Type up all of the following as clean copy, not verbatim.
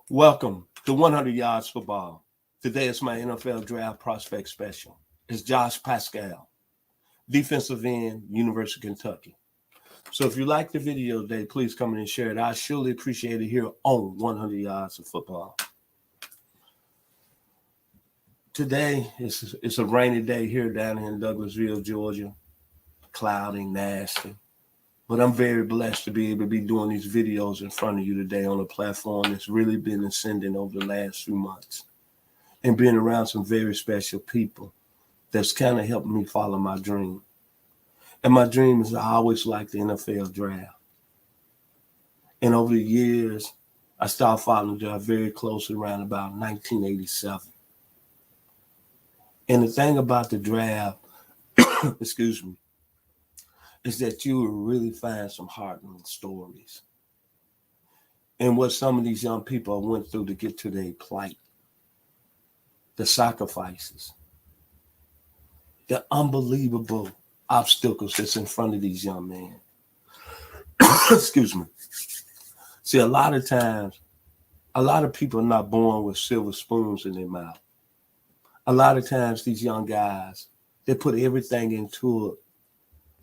Welcome to 100 Yards Football. Today is my NFL Draft Prospect Special. It's Josh Paschal, defensive end, University of Kentucky. So if you like the video today, please come in and share it. I surely appreciate it here on 100 Yards of Football. Today, it's a rainy day here down in Douglasville, Georgia. Cloudy, nasty. But I'm very blessed to be able to be doing these videos in front of you today on a platform that's really been ascending over the last few months and being around some very special people that's kind of helped me follow my dream. And my dream is I always liked the NFL draft. And over the years, I started following the draft very closely around about 1987. And the thing about the draft, excuse me, is that you will really find some heartening stories. And what some of these young people went through to get to their plight, the sacrifices, the unbelievable obstacles that's in front of these young men. Excuse me. See, a lot of times, a lot of people are not born with silver spoons in their mouth. A lot of times, these young guys, they put everything into it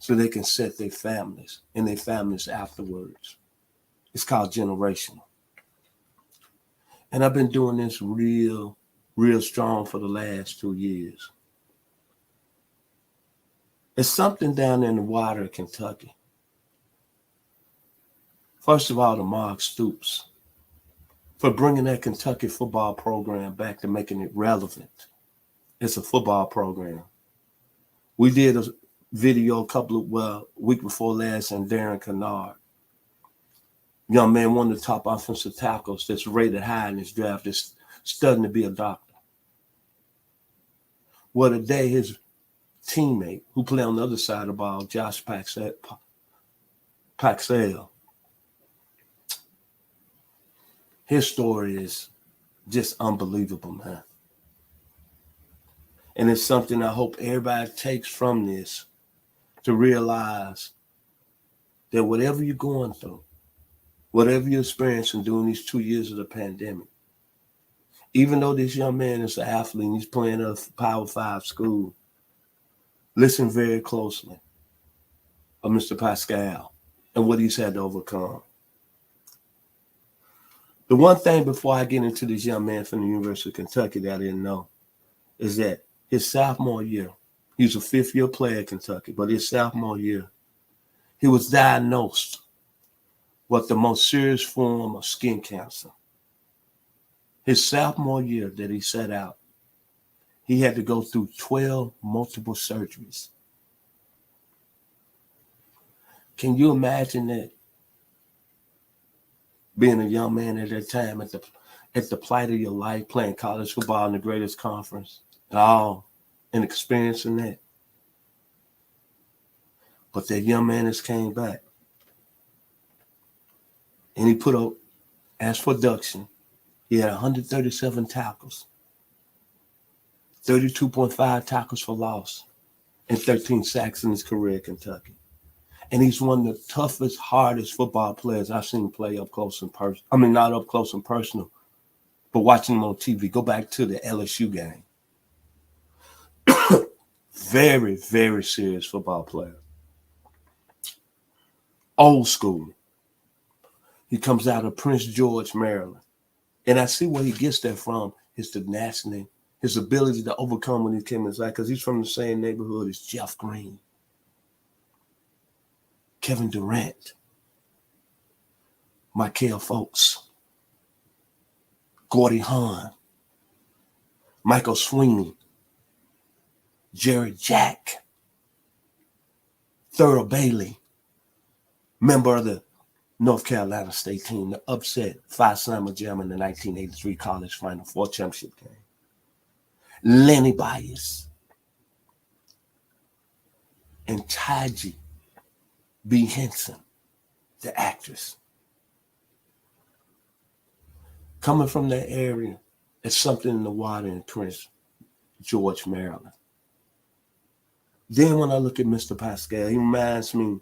so they can set their families and their families afterwards. It's called generational. And I've been doing this real strong for the last 2 years. It's something down in the water of Kentucky. First of all, to Mark Stoops for bringing that Kentucky football program back to making it relevant. It's a football program. We did a video week before last, and Darren Kennard, young man, one of the top offensive tackles that's rated high in this draft, is studying to be a doctor. Well, today his teammate, who played on the other side of the ball, Josh Paschal, his story is just unbelievable, man. And it's something I hope everybody takes from this, to realize that whatever you're going through, whatever you're experiencing during these 2 years of the pandemic, even though this young man is an athlete and he's playing at a Power 5 school, listen very closely of Mr. Paschal and what he's had to overcome. The one thing before I get into this young man from the University of Kentucky that I didn't know is that his sophomore year, he was a fifth-year player at Kentucky, but his sophomore year, he was diagnosed with the most serious form of skin cancer. His sophomore year that he set out, he had to go through 12 multiple surgeries. Can you imagine that? Being a young man at that time, at the plight of your life, playing college football in the greatest conference, and experiencing that. But that young man has came back. And he put up, as for production, he had 137 tackles, 32.5 tackles for loss, and 13 sacks in his career at Kentucky. And he's one of the toughest, hardest football players I've seen play up close and personal. I mean, not up close and personal, but watching him on TV. Go back to the LSU game. Very, very serious football player. Old school. He comes out of Prince George, Maryland. And I see where he gets that from, his tenacity, his ability to overcome when he came inside, because he's from the same neighborhood as Jeff Green, Kevin Durant, Michael Folks, Gordy Hahn, Michael Sweeney, Jared Jack, Thurl Bailey, member of the North Carolina State team, the upset five-summer gem in the 1983 College Final Four championship game. Lenny Bias and Taji B. Henson, the actress. Coming from that area, it's something in the water in Prince George, Maryland. Then when I look at Mr. Paschal, he reminds me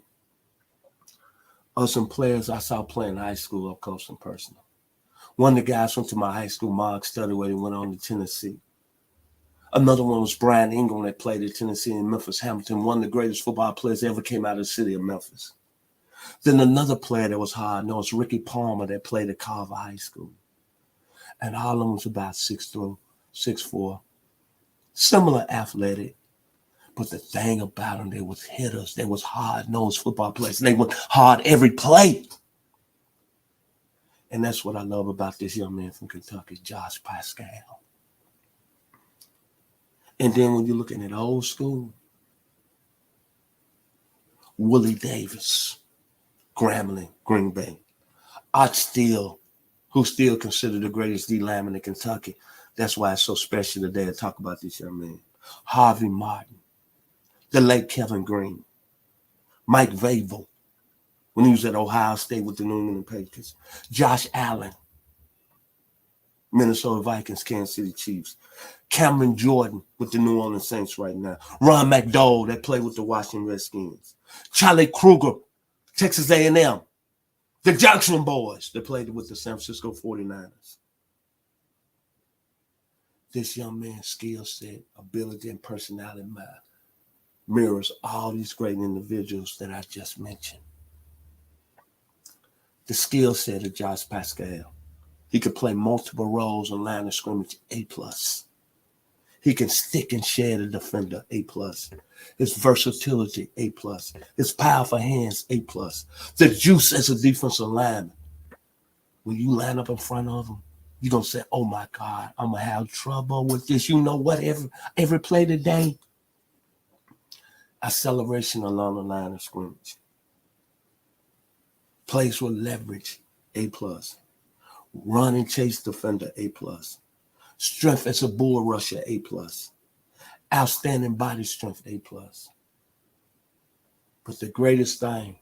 of some players I saw playing high school up close and personal. One of the guys went to my high school mock study where he went on to Tennessee. Another one was Brian Ingram that played at Tennessee and Memphis Hamilton, one of the greatest football players that ever came out of the city of Memphis. Then another player that was hard nosed, Ricky Palmer, that played at Carver High School. And all of them was about 6'3", 6'4", similar athletic. But the thing about them, they was hitters. They was hard-nosed football players. They went hard every play. And that's what I love about this young man from Kentucky, Josh Paschal. And then when you're looking at old school, Willie Davis, Grambling, Green Bay. Art Steele, who's still considered the greatest D lineman in Kentucky. That's why it's so special today to talk about this young man. Harvey Martin, the late Kevin Green, Mike Vrabel, when he was at Ohio State with the New England Patriots, Josh Allen, Minnesota Vikings, Kansas City Chiefs, Cameron Jordan with the New Orleans Saints right now, Ron McDowell that played with the Washington Redskins, Charlie Kruger, Texas A&M, the Junction Boys that played with the San Francisco 49ers. This young man's skill set, ability, and personality mirrors all these great individuals that I just mentioned. The skill set of Josh Paschal. He could play multiple roles on line of scrimmage, A+. He can stick and shed a defender, A+. His versatility, A+. His powerful hands, A+. The juice as a defensive lineman. When you line up in front of him, you're going to say, oh my God, I'm going to have trouble with this. You know what? Every play today, acceleration along the line of scrimmage. Plays with leverage, A+. Run and chase defender, A+. Strength as a bull rusher, A+. Outstanding body strength, A+. But the greatest thing,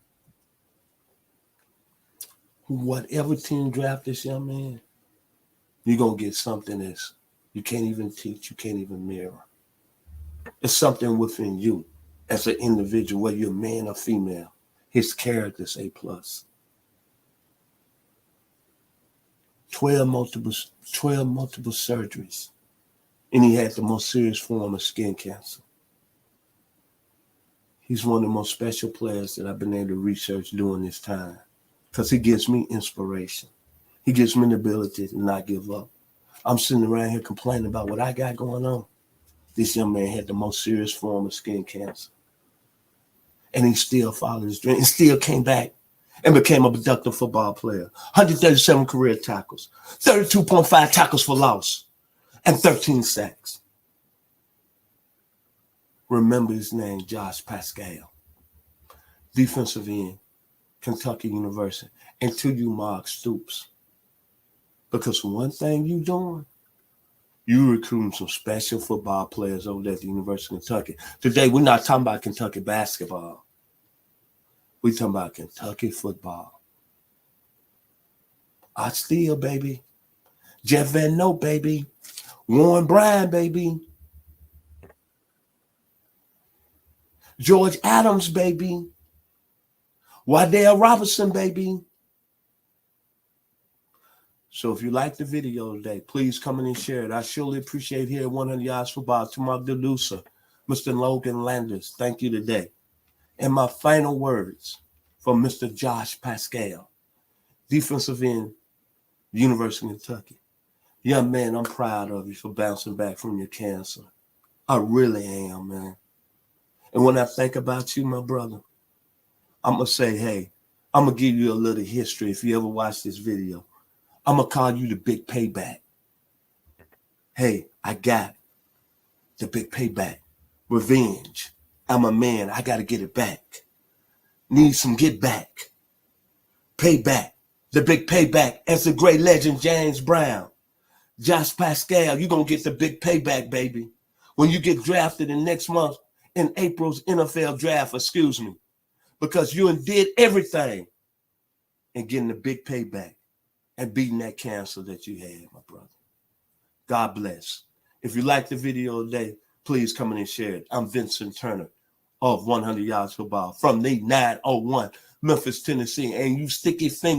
whatever team draft this young man, you're going to get something that's you can't even teach, you can't even mirror. It's something within you as an individual, whether you're a man or female. His character's A+. 12 multiple surgeries, and he had the most serious form of skin cancer. He's one of the most special players that I've been able to research during this time because he gives me inspiration. He gives me the ability to not give up. I'm sitting around here complaining about what I got going on. This young man had the most serious form of skin cancer, and he still followed his dream and still came back and became a productive football player. 137 career tackles, 32.5 tackles for loss, and 13 sacks. Remember his name, Josh Paschal. Defensive end, Kentucky University. And to you, Mark Stoops. Because one thing you doing, you recruiting some special football players over there at the University of Kentucky. Today, we're not talking about Kentucky basketball. We talking about Kentucky football. Art Steele, baby. Jeff Van Note, baby. Warren Bryan, baby. George Adams, baby. Waddell Robinson, baby. So if you like the video today, please come in and share it. I surely appreciate here at 100 Yards Football. To my producer, Mr. Logan Landers, thank you today. And my final words from Mr. Josh Paschal, defensive end, University of Kentucky. Young man, I'm proud of you for bouncing back from your cancer. I really am, man. And when I think about you, my brother, I'm going to say, hey, I'm going to give you a little history if you ever watch this video. I'm going to call you the big payback. Hey, I got the big payback. Revenge. I'm a man. I got to get it back. Need some get back. Payback. The big payback. As the great legend James Brown. Josh Paschal, you're going to get the big payback, baby. When you get drafted in next month in April's NFL draft, because you did everything and getting the big payback and beating that cancer that you had, my brother. God bless. If you like the video today, please come in and share it. I'm Vincent Turner of 100 Yards Football from the 901 Memphis, Tennessee, and you sticky finger.